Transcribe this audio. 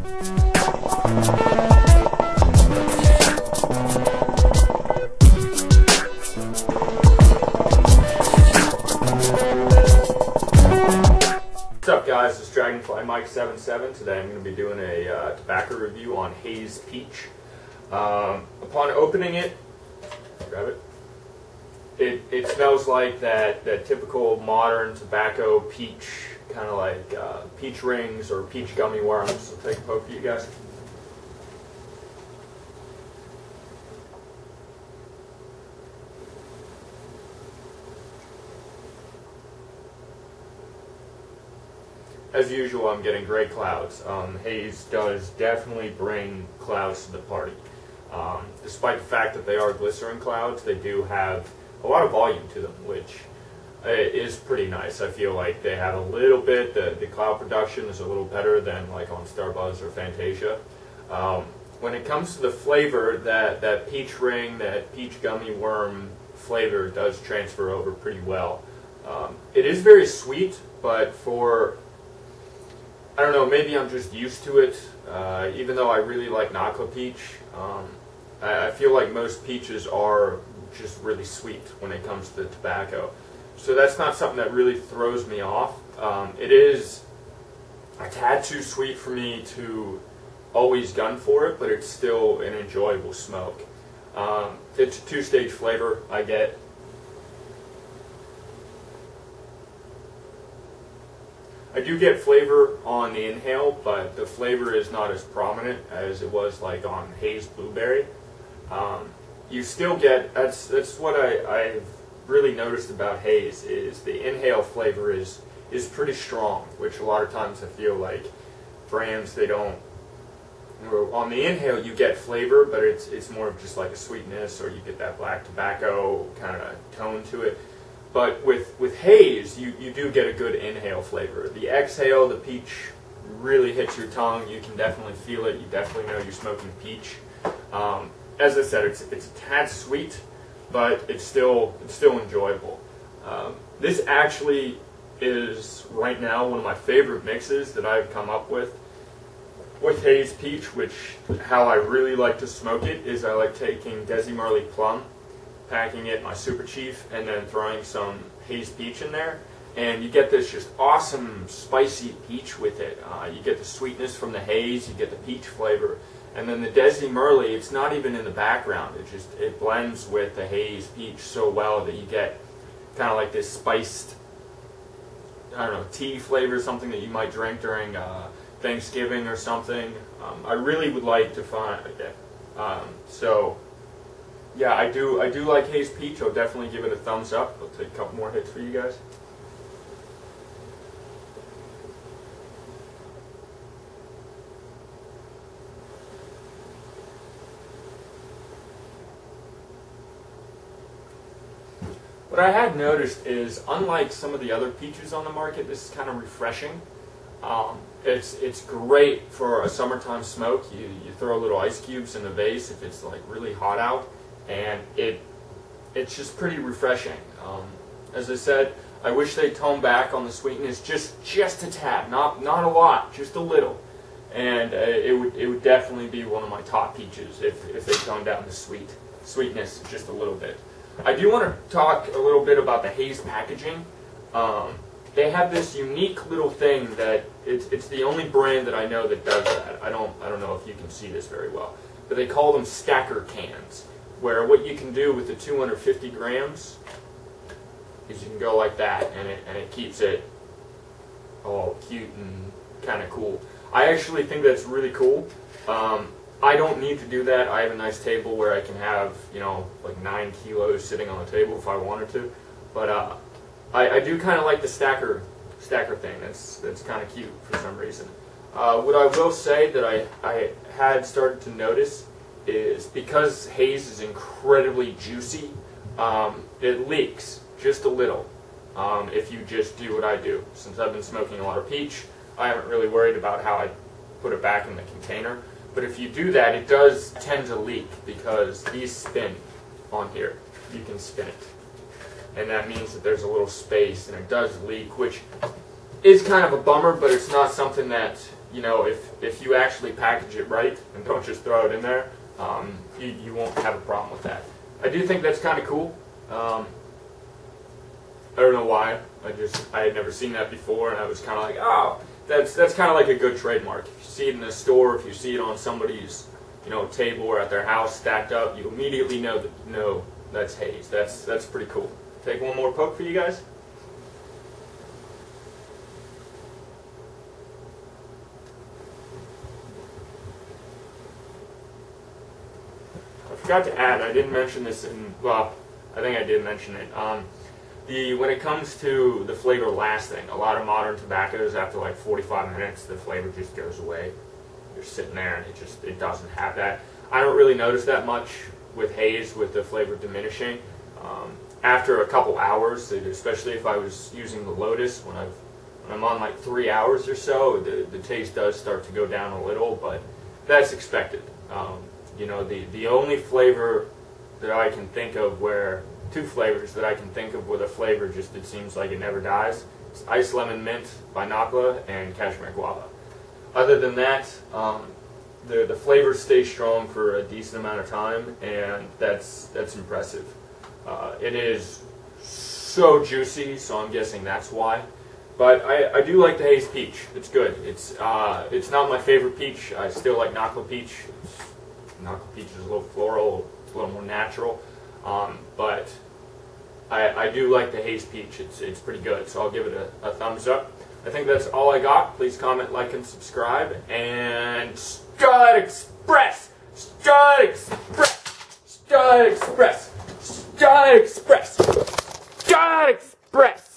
What's up guys, it's Dragonfly Mike 77. Today I'm going to be doing a tobacco review on Haze Peach. Upon opening it, grab it, it smells like that typical modern tobacco peach, kind of like peach rings or peach gummy worms. I'll take a poke for you guys. As usual, I'm getting gray clouds. Haze does definitely bring clouds to the party. Despite the fact that they are glycerin clouds, they do have a lot of volume to them, which is pretty nice. I feel like they have a little bit, the cloud production is a little better than like on Starbuzz or Fantasia. When it comes to the flavor, that peach ring, that peach gummy worm flavor does transfer over pretty well. It is very sweet, but for, I don't know, maybe I'm just used to it. Even though I really like Naka Peach, I feel like most peaches are just really sweet when it comes to tobacco. So that's not something that really throws me off. It is a tad too sweet for me to always gun for it, but it's still an enjoyable smoke. It's a two-stage flavor I get. I do get flavor on the inhale, but the flavor is not as prominent as it was like on Haze Blueberry. You still get, that's what I've really noticed about Haze, is the inhale flavor is pretty strong, which a lot of times I feel like brands, they don't, on the inhale you get flavor, but it's more of just like a sweetness, or you get that black tobacco kind of tone to it. But with Haze, you do get a good inhale flavor. The exhale, the peach really hits your tongue. You can definitely feel it. You definitely know you're smoking peach. As I said, it's a tad sweet, but it's still enjoyable. This actually is right now one of my favorite mixes that I've come up with Haze Peach. Which, how I really like to smoke it is I like taking Desi Marley Plum, packing it in my Super Chief, and then throwing some Haze Peach in there, and you get this just awesome spicy peach with it. You get the sweetness from the haze, you get the peach flavor, and then the Desi Marley, it's not even in the background. It blends with the Haze Peach so well that you get kind of like this spiced, I don't know, tea flavor, something that you might drink during Thanksgiving or something. I really would like to find that. So yeah, I do like Haze Peach. I'll definitely give it a thumbs up. I'll take a couple more hits for you guys. What I had noticed is, unlike some of the other peaches on the market, this is kind of refreshing. It's great for a summertime smoke. You throw little ice cubes in the vase if it's like really hot out, and it's just pretty refreshing. As I said, I wish they toned back on the sweetness just a tad, not a lot, just a little, and it would definitely be one of my top peaches if they toned down the sweetness just a little bit. I do want to talk a little bit about the Haze packaging. They have this unique little thing that it's the only brand that I know that does that. I don't know if you can see this very well, but they call them stacker cans, where what you can do with the 250 grams is you can go like that, and it keeps it all cute and kind of cool. I actually think that's really cool. I don't need to do that. I have a nice table where I can have, you know, like 9 kilos sitting on the table if I wanted to. But I do kind of like the stacker thing. That's kind of cute for some reason. What I will say that I had started to notice is, because Haze is incredibly juicy, it leaks just a little if you just do what I do. Since I've been smoking a lot of peach, I haven't really worried about how I put it back in the container. But if you do that, it does tend to leak, because these spin on here. You can spin it. And that means that there's a little space, and it does leak, which is kind of a bummer, but it's not something that, you know, if you actually package it right and don't just throw it in there, you won't have a problem with that. I do think that's kind of cool. I don't know why. I had never seen that before, and I was kind of like, oh, that's kind of like a good trademark. If you see it in the store, if you see it on somebody's, you know, table or at their house stacked up, you immediately know that's Haze. That's pretty cool. Take one more poke for you guys. I forgot to add, I didn't mention this in, well, I think I did mention it. When it comes to the flavor lasting, a lot of modern tobaccos, after like 45 minutes, the flavor just goes away. You're sitting there and it doesn't have that. I don't really notice that much with Haze, with the flavor diminishing. After a couple hours, especially if I was using the Lotus, when I'm on like 3 hours or so, the taste does start to go down a little, but that's expected. You know, the only flavor that I can think of two flavors that I can think of with a flavor just it seems like it never dies. It's Ice Lemon Mint by Nakla and Cashmere Guava. Other than that, the flavors stay strong for a decent amount of time, and that's impressive. It is so juicy, so I'm guessing that's why. But I do like the Haze Peach. It's good. It's not my favorite peach. I still like Nakla Peach. Nakla Peach is a little floral, it's a little more natural. But I do like the Haze Peach. It's pretty good, so I'll give it a thumbs up. I think that's all I got. Please comment, like, and subscribe. And Stud Express! Stud Express! Stud Express! Stud Express! Stud Express!